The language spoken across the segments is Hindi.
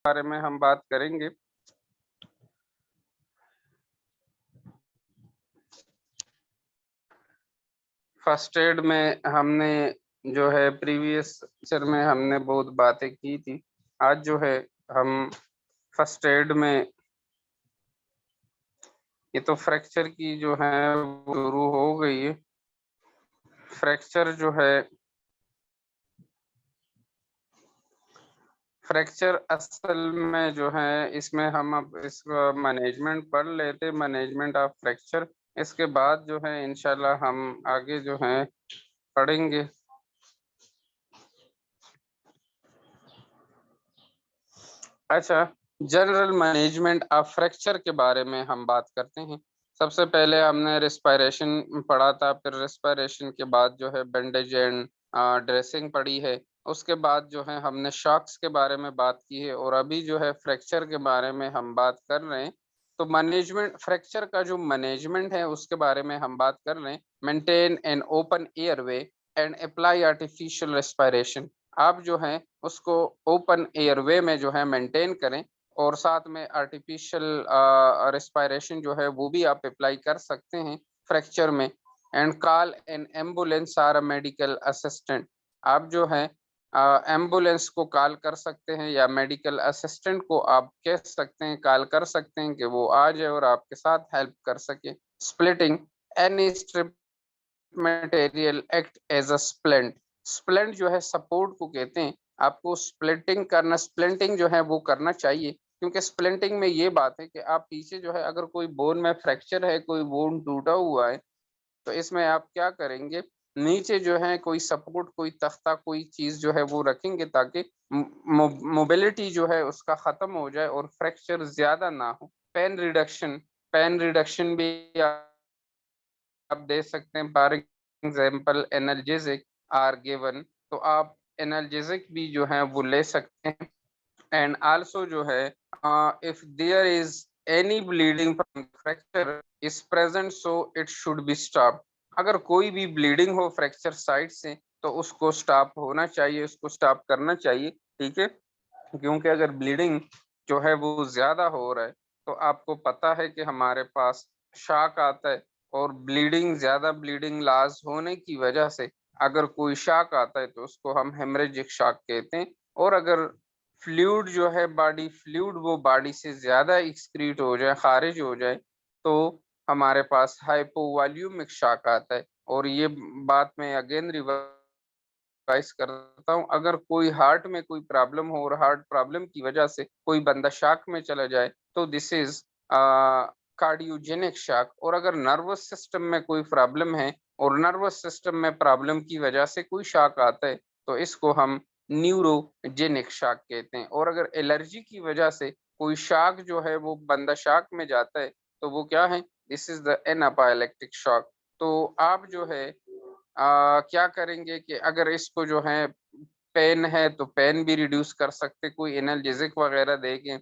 बारे में हम बात करेंगे। फर्स्ट एड में हमने जो है प्रीवियस लेक्चर में हमने बहुत बातें की थी। आज जो है हम फर्स्ट एड में ये तो फ्रैक्चर की जो है वो शुरू हो गई है। फ्रैक्चर जो है फ्रैक्चर असल में जो है इसमें हम अब इसका मैनेजमेंट पढ़ लेते, मैनेजमेंट ऑफ फ्रैक्चर। इसके बाद जो है इंशाल्लाह हम आगे जो है पढ़ेंगे। अच्छा, जनरल मैनेजमेंट ऑफ फ्रैक्चर के बारे में हम बात करते हैं। सबसे पहले हमने रेस्पिरेशन पढ़ा था, फिर रेस्पिरेशन के बाद जो है बैंडेज एंड ड्रेसिंग पढ़ी है। उसके बाद जो है हमने शॉक्स के बारे में बात की है और अभी जो है फ्रैक्चर के बारे में हम बात कर रहे हैं। तो मैनेजमेंट फ्रैक्चर का जो मैनेजमेंट है उसके बारे में हम बात कर रहे हैं। Maintain an open airway and apply artificial respiration. आप जो है उसको ओपन एयरवे में जो है मेंटेन करें और साथ में आर्टिफिशियल रेस्पिरेशन जो है वो भी आप अप्लाई कर सकते हैं फ्रैक्चर में। And call an ambulance or a medical assistant. आप जो है एम्बुलेंस को कॉल कर सकते हैं या मेडिकल असिस्टेंट को आप कह सकते हैं, कॉल कर सकते हैं कि वो आ जाए और आपके साथ हेल्प कर सके। Splitting any strip material act as a splint. Splint जो है सपोर्ट को कहते हैं। आपको स्प्लिटिंग करना, स्प्लिंटिंग जो है वो करना चाहिए, क्योंकि स्प्लिंटिंग में ये बात है कि आप पीछे जो है अगर कोई बोन में फ्रैक्चर है, कोई बोन टूटा हुआ है, तो इसमें आप क्या करेंगे, नीचे जो है कोई सपोर्ट, कोई तख्ता, कोई चीज जो है वो रखेंगे ताकि मोबिलिटी जो है उसका खत्म हो जाए और फ्रैक्चर ज्यादा ना हो। पेन रिडक्शन, पेन रिडक्शन भी आप दे सकते हैं। For example analgesic are given, तो आप एनाल्जेसिक भी जो है वो ले सकते हैं। एंड आल्सो जो है if there is any bleeding from fracture is present so it should be stop. अगर कोई भी ब्लीडिंग हो फ्रैक्चर साइड से तो उसको स्टॉप होना चाहिए, उसको स्टॉप करना चाहिए, ठीक है। क्योंकि अगर ब्लीडिंग जो है वो ज्यादा हो रहा है तो आपको पता है कि हमारे पास शाक आता है और ब्लीडिंग, ज्यादा ब्लीडिंग लॉस होने की वजह से अगर कोई शाक आता है तो उसको हम हेमरेजिक शाक कहते हैं। और अगर फ्लूइड जो है बॉडी फ्लूइड वो बॉडी से ज्यादा एक्सक्रीट हो जाए, खारिज हो जाए, तो हमारे पास हाइपोवॉल्यूमिक शाक आता है। और ये बात मैं अगेन एडवाइस करता हूँ, अगर कोई हार्ट में कोई प्रॉब्लम हो और हार्ट प्रॉब्लम की वजह से कोई बंदा शॉक में चला जाए तो दिस इज कार्डियोजेनिक शॉक। और अगर नर्वस सिस्टम में कोई प्रॉब्लम है और नर्वस सिस्टम में प्रॉब्लम की वजह से कोई शॉक आता है तो इसको हम न्यूरोजेनिक शॉक कहते हैं। और अगर एलर्जी की वजह से कोई शॉक जो है वो बंदा शॉक में जाता है तो वो क्या है, this is the anaphylactic shock. तो आप जो है क्या करेंगे कि अगर इसको जो है पेन है तो पेन भी रिड्यूस कर सकते, कोई एनाल्जेसिक वगैरह देके।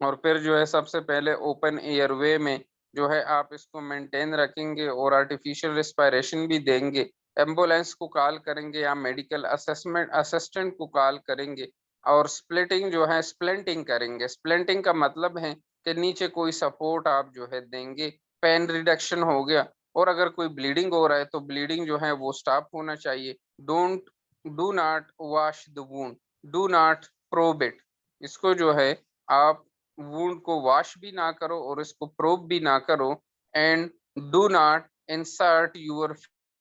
और फिर जो है सबसे पहले ओपन एयरवे में जो है आप इसको मेंटेन रखेंगे और आर्टिफिशियल रेस्पिरेशन भी देंगे। एम्बुलेंस को कॉल करेंगे या मेडिकल असेसमेंट असिस्टेंट को कॉल करेंगे। और स्प्लिटिंग जो है स्प्लिंटिंग करेंगे। स्प्लिंटिंग का मतलब है कि नीचे कोई सपोर्ट आप जो है देंगे। पेन रिडक्शन हो गया। और अगर कोई ब्लीडिंग हो रहा है तो ब्लीडिंग जो है वो स्टॉप होना चाहिए। Don't do not wash the wound, do not probe it. इसको जो है आप वुंड को वॉश भी ना करो और इसको प्रोब भी ना करो। And do not insert your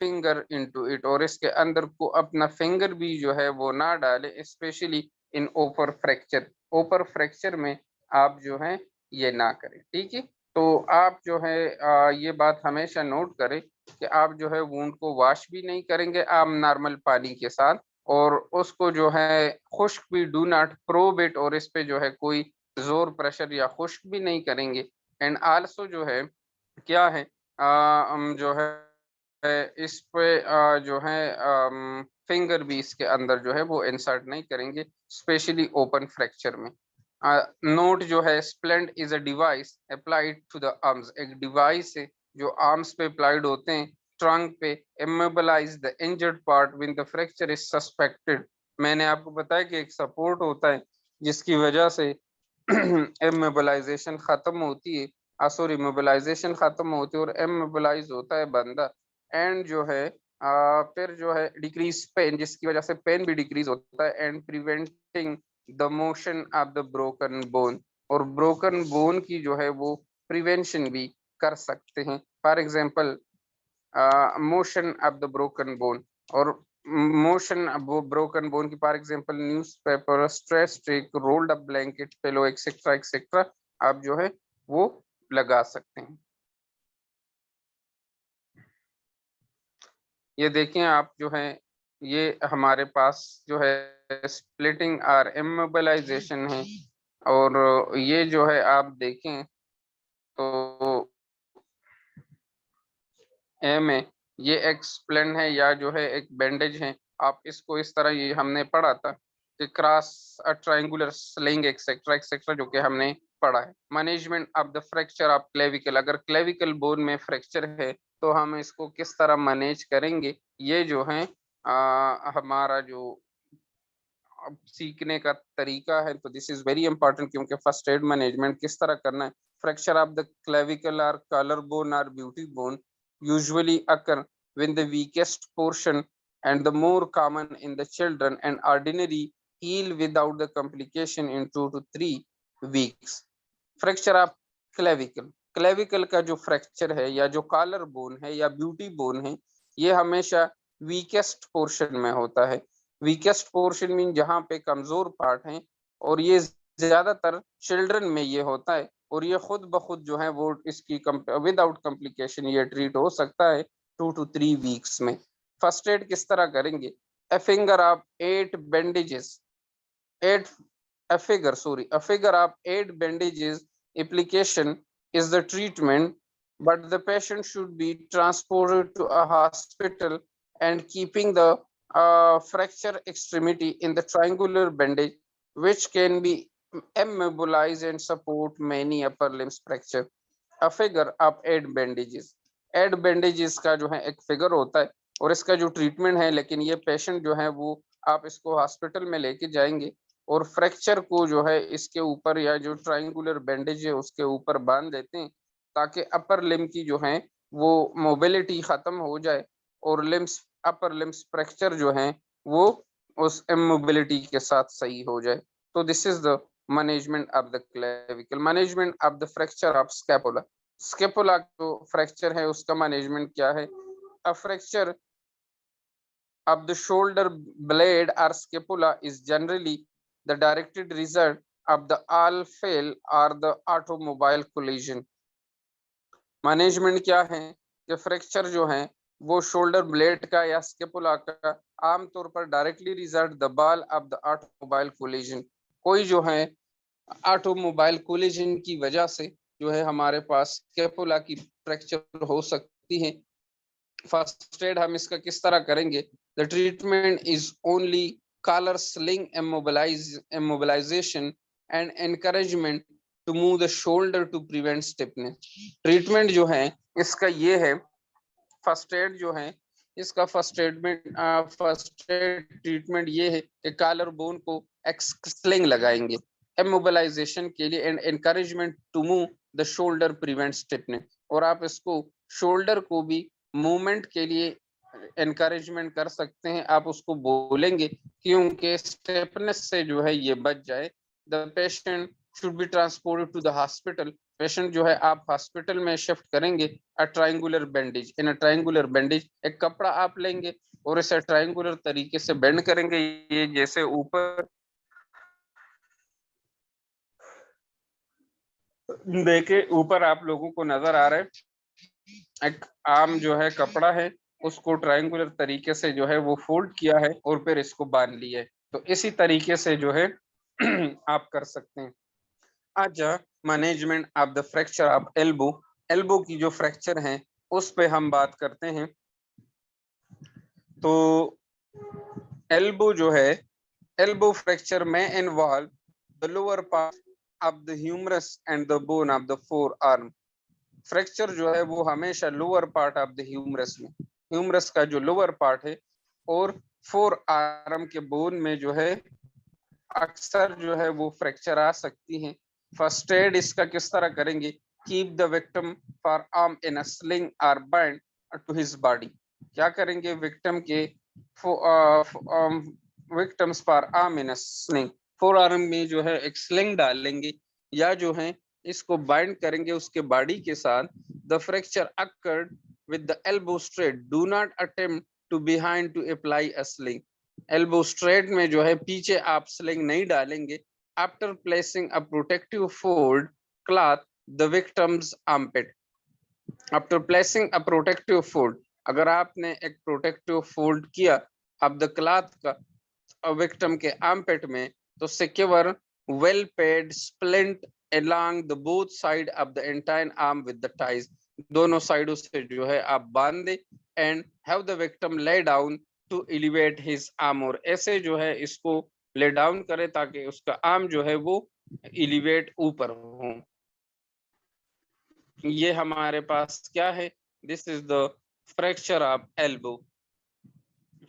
finger into it, और इसके अंदर को अपना फिंगर भी जो है वो ना डाले, स्पेशली इन ओपर फ्रैक्चर। ओपर फ्रैक्चर में आप जो है ये ना करें, ठीक है। तो आप जो है ये बात हमेशा नोट करें कि आप जो है वुंड को वॉश भी नहीं करेंगे आम नॉर्मल पानी के साथ, और उसको जो है खुश्क भी, डू नॉट प्रोब इट, और इस पे जो है कोई जोर प्रेशर या खुश्क भी नहीं करेंगे। एंड आल्सो जो है क्या है हम जो है इस पे जो है फिंगर भी इसके अंदर जो है वो इंसर्ट नहीं करेंगे, स्पेशली ओपन फ्रैक्चर में। नोट जो है splint is a device applied to the arms. एक डिवाइस है जो आर्म्स पे अप्लाइड होते हैं, ट्रंक पे। Immobilise the injured part when the fracture is suspected. मैंने आपको बताया कि एक सपोर्ट होता है जिसकी वजह से इमोबिलाइजेशन खत्म होती है, सॉरी मोबिलाइजेशन खत्म होती है और इमोबिलाइज होता है बंदा। एंड जो है फिर जो है डिक्रीज पेन, जिसकी वजह से पेन भी डिक्रीज होता है। And preventing the motion of the broken bone, और ब्रोकन बोन की जो है वो प्रिवेंशन भी कर सकते हैं। For example motion of the broken bone, और मोशन वो ब्रोकन बोन की for example newspaper, stress stick, rolled up blanket, pillow etcetera etcetera आप जो है वो लगा सकते हैं। ये देखें आप जो है, ये हमारे पास जो है स्प्लिटिंग और इमोबिलाइजेशन है, और ये जो है आप देखें तो ए में ये एक स्प्लिन है या जो है एक बैंडेज है। आप इसको इस तरह, ये हमने पढ़ा था कि cross triangular sling etcetera etcetera, जो कि हमने पढ़ा है। Management of the fracture of clavicle, अगर क्लेविकल बोन में फ्रैक्चर है तो हम इसको किस तरह मैनेज करेंगे, ये जो है हमारा जो अब सीखने का तरीका है। तो दिस इज वेरी इंपॉर्टेंट, क्योंकि फर्स्ट एड मैनेजमेंट किस तरह करना है। फ्रैक्चर ऑफ द क्लेविकल और कॉलर बोन और beauty bone usually occur when the weakest portion and the more common in the children and ordinary heal without the complication in 2 to 3 weeks. Fracture of clavicle, clavicle का जो फ्रैक्चर है या जो कॉलर बोन है या ब्यूटी बोन है, ये हमेशा वीकेस्ट पोर्शन में होता है। वीकेस्ट पोर्शन मीन जहाँ पे कमजोर पार्ट है, और ये ज्यादातर चिल्ड्रन में ये होता है, और ये खुद ब खुद जो है वो इसकी विदाउट कॉम्प्लिकेशन ये ट्रीट हो सकता है 2 to 3 वीक्स में। फर्स्ट एड किस तरह करेंगे? a finger of 8 bandages, 8 a figure of 8 bandages application is the treatment, but the patient should be transported to a hospital and keeping the fracture extremity in the triangular bandage, which can be immobilize and support many upper limbs fracture. A figure of 8 bandages, 8 bandages का जो है एक फिगर होता है, और इसका जो ट्रीटमेंट है, लेकिन ये पेशेंट जो है वो आप इसको हॉस्पिटल में लेके जाएंगे और फ्रैक्चर को जो है इसके ऊपर या जो ट्रायंगुलर बैंडेज है उसके ऊपर बांध देते हैं, ताकि अपर लिम्ब की जो है वो मोबिलिटी खत्म हो जाए और लिम्स अपर लिम्स फ्रैक्चर जो है वो उस इमोबिलिटी के साथ सही हो जाए। तो this is the management of the clavicle. Management of the fracture of scapula, scapula जो फ्रैक्चर है उसका मैनेजमेंट क्या है? A fracture of the shoulder blade or scapula is generally the directed result of the all fail or the automobile collision. Management क्या है कि फ्रैक्चर जो है वो शोल्डर ब्लेड का या स्केपुला का आमतौर पर directly result the ball of the automobile collision. कोई जो है ऑटोमोबाइल कोलिजन की वजह से जो है हमारे पास स्केपुला की फ्रैक्चर हो सकती है। फर्स्ट एड हम इसका किस तरह करेंगे? The treatment is only collar sling immobilization and encouragement to move the shoulder to prevent stiffness. Treatment जो है इसका ये है, फर्स्ट एड जो है इसका फर्स्ट एड ट्रीटमेंट ये है कि कॉलर बोन को स्लिंग लगाएंगे इमोबिलाइजेशन के लिए and encouragement to move the shoulder prevent stiffness, और आप इसको शोल्डर को भी मूवमेंट के लिए एनकरेजमेंट कर सकते हैं। आप उसको बोलेंगे क्योंकि स्टिफनेस से जो है ये बच जाए। The patient should be transported to the hospital, patient जो है आप हॉस्पिटल में शिफ्ट करेंगे। A triangular bandage, in a triangular bandage एक कपड़ा आप लेंगे और इसे ट्रायंगुलर तरीके से बेंड करेंगे, ये जैसे ऊपर देखे ऊपर आप लोगों को नजर आ रहा है, एक आम जो है कपड़ा है उसको ट्रायंगुलर तरीके से जो है वो फोल्ड किया है और फिर इसको बांध लिया है। तो इसी तरीके से जो है आप कर सकते हैं। अच्छा, management of the fracture of elbow, elbow की जो फ्रैक्चर है उस पे हम बात करते हैं। तो एल्बो जो है, एल्बो फ्रैक्चर में involve the lower part of the humerus and the bone of the forearm. Fracture जो है वो हमेशा lower part of the humerus में, ह्यूमरस का जो लोअर पार्ट है और फोर आर्म के बोन में जो है अक्सर जो है वो फ्रैक्चर आ सकती हैं। फर्स्ट एड इसका किस तरह करेंगे? Keep the victim for arm in a sling और बाइंड टू हिज बॉडी। क्या करेंगे? विक्टिम के victims for arm in a sling, four arm में जो है एक स्लिंग डालेंगे या जो है इसको बाइंड करेंगे उसके बॉडी के साथ। The fracture occurred with the elbow straight, do not attempt to behind to apply a sling. Elbow straight में जो है पीछे आप स्लिंग नहीं डालेंगे। After placing a protective fold cloth the victim's armpit. After placing a protective fold, अगर आपने एक प्रोटेक्टिव फोल्ड किया अब द क्लॉथ का विक्टिम के आर्मपिट में, तो secure well pad splint along the both side of the entire arm with the ties, दोनों साइडों से जो है आप बांध दे and have the victim lay down to elevate his arm, और ऐसे जो है इसको ले डाउन करे ताकि उसका आर्म जो है वो एलिवेट ऊपर हो। ये हमारे पास क्या है? This is the fracture of elbow.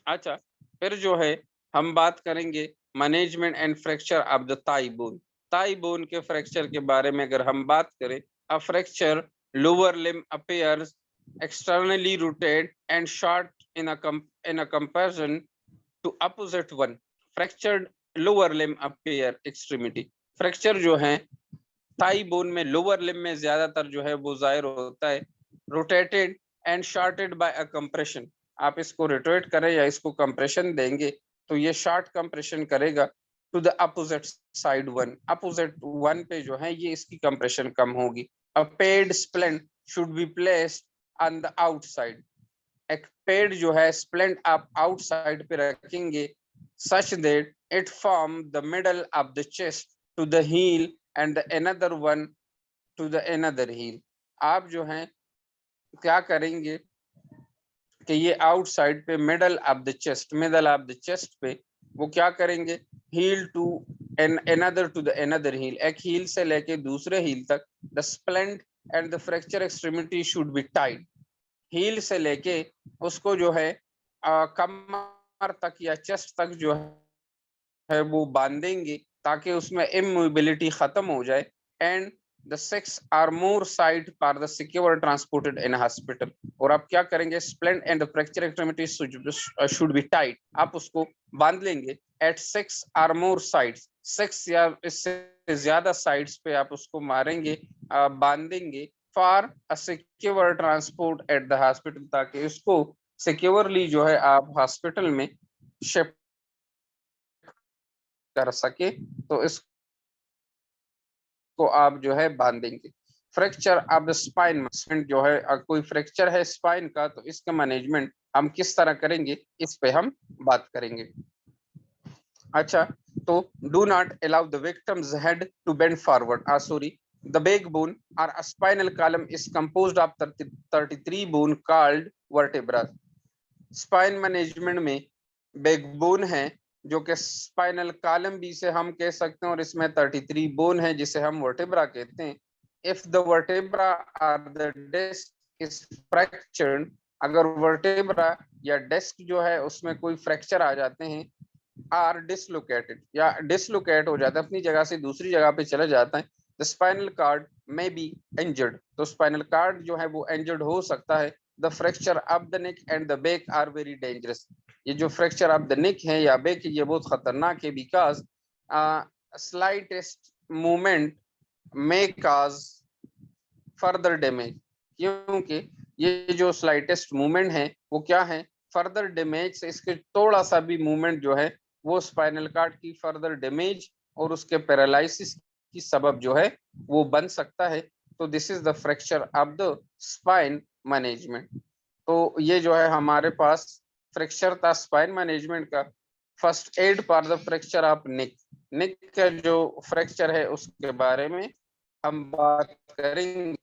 अच्छा, फिर जो है हम बात करेंगे management and fracture of the thigh bone. Thigh bone के फ्रैक्चर के बारे में अगर हम बात करें, a fracture lower limb appears externally rotated and short in a comparison to opposite one. Fractured lower limb appear extremity, fracture जो है थाई बोन में लोअर लिम्ब में ज्यादातर जो है वो जाहिर होता है। Rotated and shorted by a compression, आप इसको रोटेट करें या इसको कंप्रेशन देंगे तो ये शॉर्ट कंप्रेशन करेगा to the opposite side one, opposite one पे जो है ये इसकी कंप्रेशन कम होगी। A pad splint should be placed on the outside, एक पेड जो है स्प्लिंट आप आउटसाइड पे रखेंगे such that it form the middle of the chest to the heel and the another one to the another heel। आप जो है क्या करेंगे कि ये आउटसाइड पे middle of the chest, middle of the chest पे वो क्या करेंगे? Heel to another to the another heel, एक हील से लेके दूसरे हील तक। The splint and the fracture extremity should be tight, heel से लेके उसको जो है कमर तक या चेस्ट तक जो है वो बांधेंगे ताकि उसमें इमोबिलिटी खत्म हो जाए। And the 6 or more site for the secure transported in a hospital, और आप क्या करेंगे? Splint and the fracture extremity should be tight, आप उसको बांध लेंगे एट 6 or more sites, 6 या इससे ज्यादा साइड्स पे आप उसको मारेंगे, बांधेंगे for a secure transport at the hospital, ताकि इसको सिक्योरली जो है आप हॉस्पिटल में शिफ्ट कर सके, तो इसको आप जो है बांधेंगे। फ्रैक्चर ऑफ द स्पाइन जो है, कोई फ्रैक्चर है स्पाइन का तो इसका मैनेजमेंट हम किस तरह करेंगे इस पे हम बात करेंगे। अच्छा, तो do not allow the victim's head to bend forward, sorry, the backbone और spinal column is composed of 33 bone called vertebra. Spine management में बैकबोन है जो कि स्पाइनल कॉलम भी से हम कह सकते हैं, और इसमें 33 बोन है जिसे हम वर्टेब्रा कहते हैं। इफ द वर्टेब्रा और द डिस्क इज फ्रैक्चर्ड, अगर वर्टेब्रा या डिस्क जो है उसमें कोई फ्रैक्चर आ जाते हैं, आर डिसलोकेटेड या डिसलोकेट हो जाता है, अपनी जगह से दूसरी जगह पे चला जाता है, द स्पाइनल कार्ड में बी इंजर्ड, तो स्पाइनल कार्ड जो है वो इंजर्ड हो सकता है। The fracture of the neck and the back are very dangerous, ये जो फ्रैक्चर ऑफ द नेक है या बैक ये बहुत खतरनाक है, because slightest movement may cause further damage, क्योंकि ये जो स्लाइटेस्ट मूवमेंट है वो क्या है? फर्दर डैमेज से, इसके थोड़ा सा भी मूवमेंट जो है वो स्पाइनल कार्ड की फर्दर डैमेज और उसके पैरालिसिस की सबब जो है वो बन सकता है। तो this is the fracture of the spine management. तो ये जो है हमारे पास फ्रैक्चर था स्पाइन मैनेजमेंट का। First aid for the fracture of neck, neck का जो फ्रैक्चर है उसके बारे में हम बात करेंगे।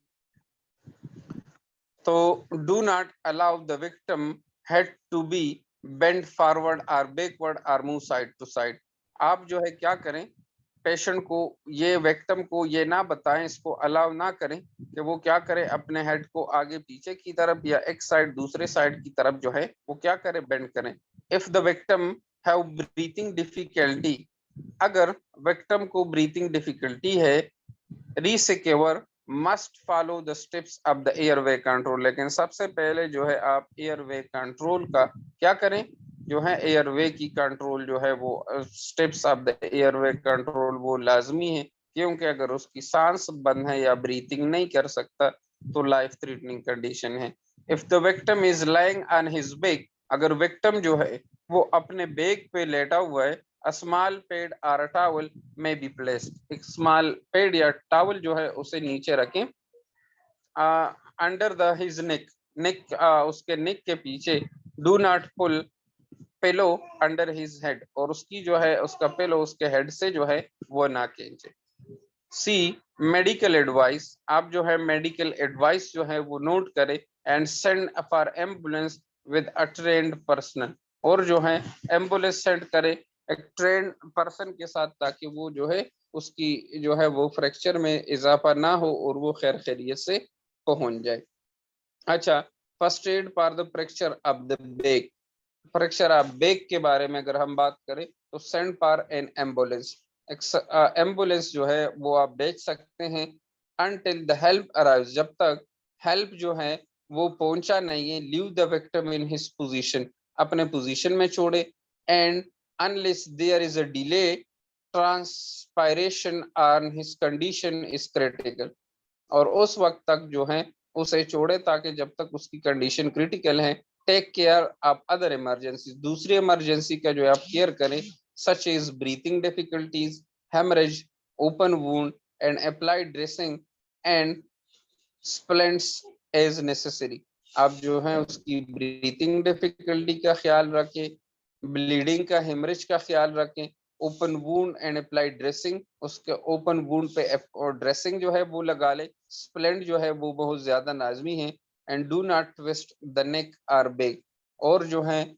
तो do not allow the victim head to be bend forward और बैकवर्ड और मूव साइड टू साइड, आप जो है क्या करें? पेशेंट को, ये विक्टिम को ये ना बताएं, इसको अलाउ ना करें कि वो क्या करे, अपने हेड को आगे पीछे की तरफ या एक साइड दूसरे साइड की तरफ जो है वो क्या करे? बेंड करें। If the victim have breathing difficulty अगर विक्टिम को ब्रीथिंग डिफिकल्टी है, rescuer must follow the steps of the airway control. लेकिन सबसे पहले जो है आप एयरवे कंट्रोल का क्या करें, जो है एयरवे की कंट्रोल जो है वो steps of the airway control वो लाजमी है, क्योंकि अगर उसकी सांस बंद है या ब्रीथिंग नहीं कर सकता तो लाइफ थ्रेटनिंग कंडीशन है। If the victim is lying on his back, अगर विक्टिम जो है वो अपने बैक पे लेटा हुआ है, a small pad or a towel may be placed, एक स्मॉल पेड या टॉवल जो है उसे नीचे रखें under the his neck, neck उसके नेक के पीछे। Do not pull pillow under his head, और उसकी जो है उसका पिलो उसके हेड से जो है वो ना खींचे। सी मेडिकल एडवाइस, आप जो है मेडिकल एडवाइस जो है वो नोट करें and send for ambulance with a trained personnel, और जो है एम्बुलेंस सेंड करे एक ट्रेन पर्सन के साथ, ताकि वो जो है उसकी जो है वो फ्रैक्चर में इजाफा ना हो और वो खैर खैरियत से पहुंच जाए। अच्छा, first aid for the fracture of the back, fracture of back के बारे में अगर हम बात करें तो send for an ambulance, ambulance जो है वो आप भेज सकते हैं अनटिल द हेल्प अराइव्स, जब तक हेल्प जो है वो पहुंचा नहीं है। Leave the victim in his position, अपने पोजीशन में छोड़े। And unless there is a delay transportation on his condition is critical, और उस वक्त तक जो है उसे छोड़े ताकि जब तक उसकी कंडीशन क्रिटिकल है। Take care of other emergency, दूसरी इमरजेंसी का जो है आप केयर करें, such is breathing difficulties, haemorrhage, open wound and apply dressing and splints as necessary. आप जो है उसकी ब्रीथिंग डिफिकल्टी का ख्याल रखें, ब्लीडिंग का, हेमरेज का ख्याल रखें, open wound and apply dressing, उसके ओपन वुंड पे और ड्रेसिंग जो है वो लगा ले। स्प्लेंट जो है वो बहुत ज्यादा लाजमी है। And do not twist the neck और बैक, और जो है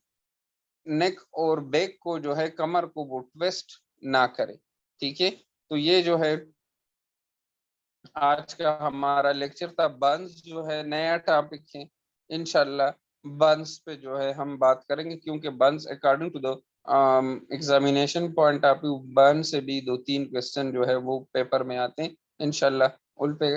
नेक और बैक को जो है कमर को वो ट्विस्ट ना करे। ठीक है, तो ये जो है आज का हमारा लेक्चर था। बर्न्स जो है नया टॉपिक है, इंशाल्लाह बर्न्स पे जो है हम बात करेंगे, क्योंकि burns according to the examination point of view burn से भी 2-3 क्वेश्चन जो है वो पेपर में आते हैं इंशाल्लाह। उन पे